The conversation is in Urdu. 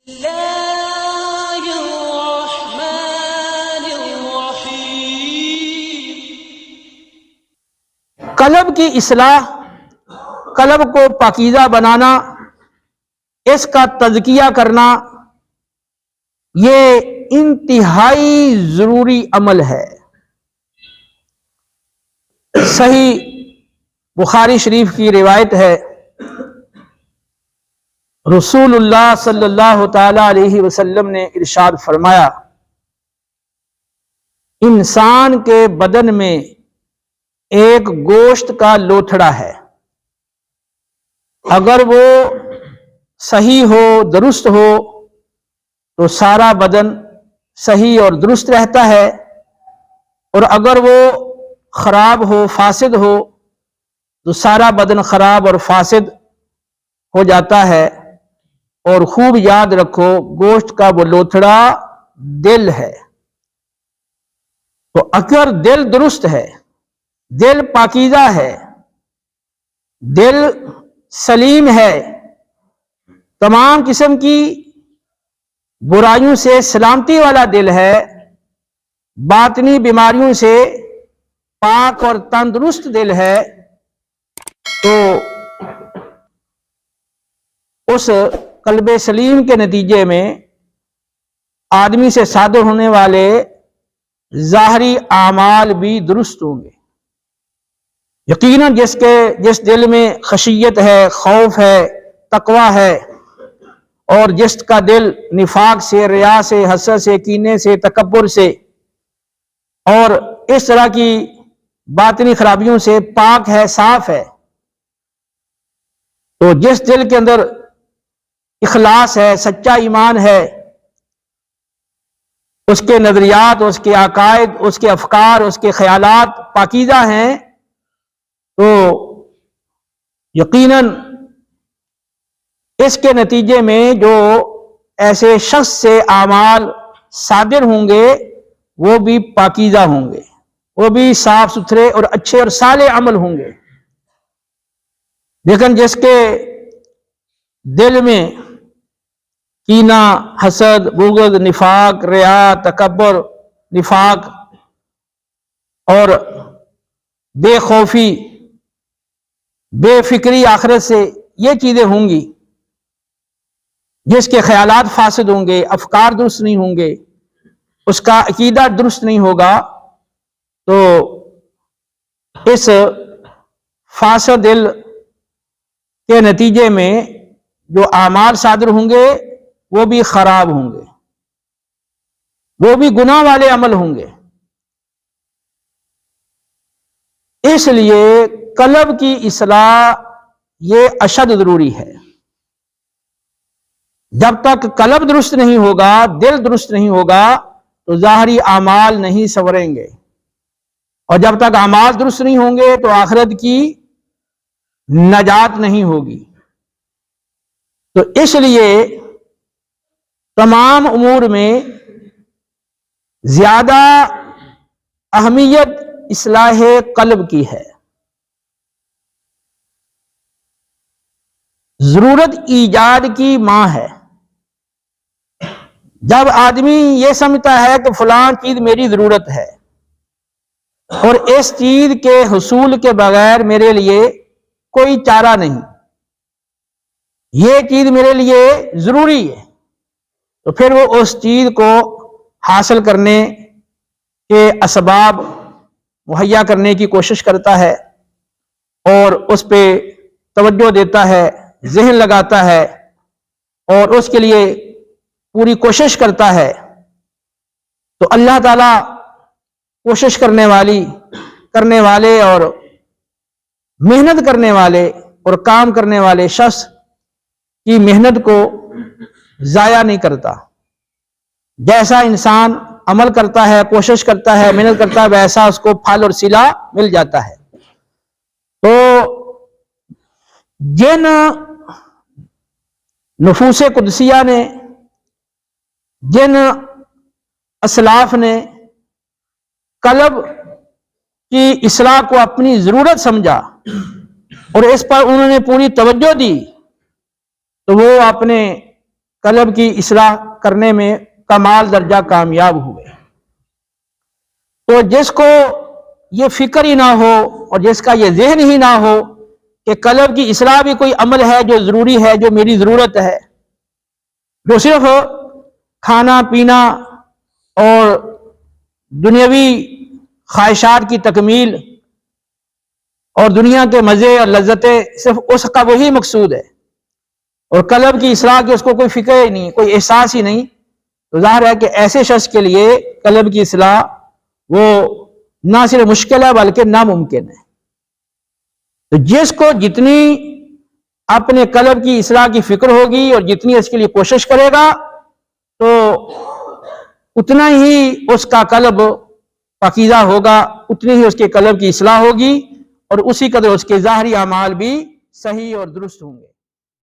اللہ الرحمن الرحیم۔ قلب کی اصلاح، قلب کو پاکیزہ بنانا، اس کا تزکیہ کرنا، یہ انتہائی ضروری عمل ہے۔ صحیح بخاری شریف کی روایت ہے، رسول اللہ صلی اللہ تعالی علیہ وسلم نے ارشاد فرمایا، انسان کے بدن میں ایک گوشت کا لوتھڑا ہے، اگر وہ صحیح ہو، درست ہو تو سارا بدن صحیح اور درست رہتا ہے، اور اگر وہ خراب ہو، فاسد ہو تو سارا بدن خراب اور فاسد ہو جاتا ہے۔ اور خوب یاد رکھو، گوشت کا وہ لوتھڑا دل ہے۔ تو اگر دل درست ہے، دل پاکیزہ ہے، دل سلیم ہے، تمام قسم کی برائیوں سے سلامتی والا دل ہے، باطنی بیماریوں سے پاک اور تندرست دل ہے، تو اس قلب سلیم کے نتیجے میں آدمی سے صادر ہونے والے ظاہری اعمال بھی درست ہوں گے۔ یقیناً جس دل میں خشیت ہے، خوف ہے، تقوی ہے، اور جس کا دل نفاق سے، ریا سے، حسد سے، کینے سے، تکبر سے اور اس طرح کی باطنی خرابیوں سے پاک ہے، صاف ہے، تو جس دل کے اندر اخلاص ہے، سچا ایمان ہے، اس کے نظریات، اس کے عقائد، اس کے افکار، اس کے خیالات پاکیزہ ہیں، تو یقیناً اس کے نتیجے میں جو ایسے شخص سے اعمال صادر ہوں گے وہ بھی پاکیزہ ہوں گے، وہ بھی صاف ستھرے اور اچھے اور صالح عمل ہوں گے۔ لیکن جس کے دل میں کینہ، حسد، بغض، نفاق، ریا، تکبر، نفاق اور بے خوفی، بے فکری آخرت سے، یہ چیزیں ہوں گی، جس کے خیالات فاسد ہوں گے، افکار درست نہیں ہوں گے، اس کا عقیدہ درست نہیں ہوگا، تو اس فاسد دل کے نتیجے میں جو اعمال صادر ہوں گے وہ بھی خراب ہوں گے، وہ بھی گناہ والے عمل ہوں گے۔ اس لیے قلب کی اصلاح یہ اشد ضروری ہے۔ جب تک قلب درست نہیں ہوگا، دل درست نہیں ہوگا، تو ظاہری اعمال نہیں سنوریں گے، اور جب تک اعمال درست نہیں ہوں گے تو آخرت کی نجات نہیں ہوگی۔ تو اس لیے تمام امور میں زیادہ اہمیت اصلاح قلب کی ہے۔ ضرورت ایجاد کی ماں ہے۔ جب آدمی یہ سمجھتا ہے کہ فلاں چیز میری ضرورت ہے اور اس چیز کے حصول کے بغیر میرے لیے کوئی چارہ نہیں، یہ چیز میرے لیے ضروری ہے، تو پھر وہ اس چیز کو حاصل کرنے کے اسباب مہیا کرنے کی کوشش کرتا ہے اور اس پہ توجہ دیتا ہے، ذہن لگاتا ہے اور اس کے لیے پوری کوشش کرتا ہے۔ تو اللہ تعالیٰ کوشش کرنے والے اور محنت کرنے والے اور کام کرنے والے شخص کی محنت کو ضائع نہیں کرتا۔ جیسا انسان عمل کرتا ہے، کوشش کرتا ہے، محنت کرتا ہے، ویسا اس کو پھل اور صلہ مل جاتا ہے۔ تو جن نفوس قدسیہ نے، جن اسلاف نے قلب کی اصلاح کو اپنی ضرورت سمجھا اور اس پر انہوں نے پوری توجہ دی، تو وہ اپنے قلب کی اصلاح کرنے میں کمال درجہ کامیاب ہوئے۔ تو جس کو یہ فکر ہی نہ ہو اور جس کا یہ ذہن ہی نہ ہو کہ قلب کی اصلاح بھی کوئی عمل ہے جو ضروری ہے، جو میری ضرورت ہے، جو صرف کھانا پینا اور دنیاوی خواہشات کی تکمیل اور دنیا کے مزے اور لذتیں صرف اس کا وہی مقصود ہے، اور قلب کی اصلاح کی اس کو کوئی فکر ہی نہیں، کوئی احساس ہی نہیں، تو ظاہر ہے کہ ایسے شخص کے لیے قلب کی اصلاح وہ نہ صرف مشکل ہے بلکہ ناممکن ہے۔ تو جس کو جتنی اپنے قلب کی اصلاح کی فکر ہوگی اور جتنی اس کے لیے کوشش کرے گا تو اتنا ہی اس کا قلب پاکیزہ ہوگا، اتنی ہی اس کے قلب کی اصلاح ہوگی، اور اسی قدر اس کے ظاہری اعمال بھی صحیح اور درست ہوں گے۔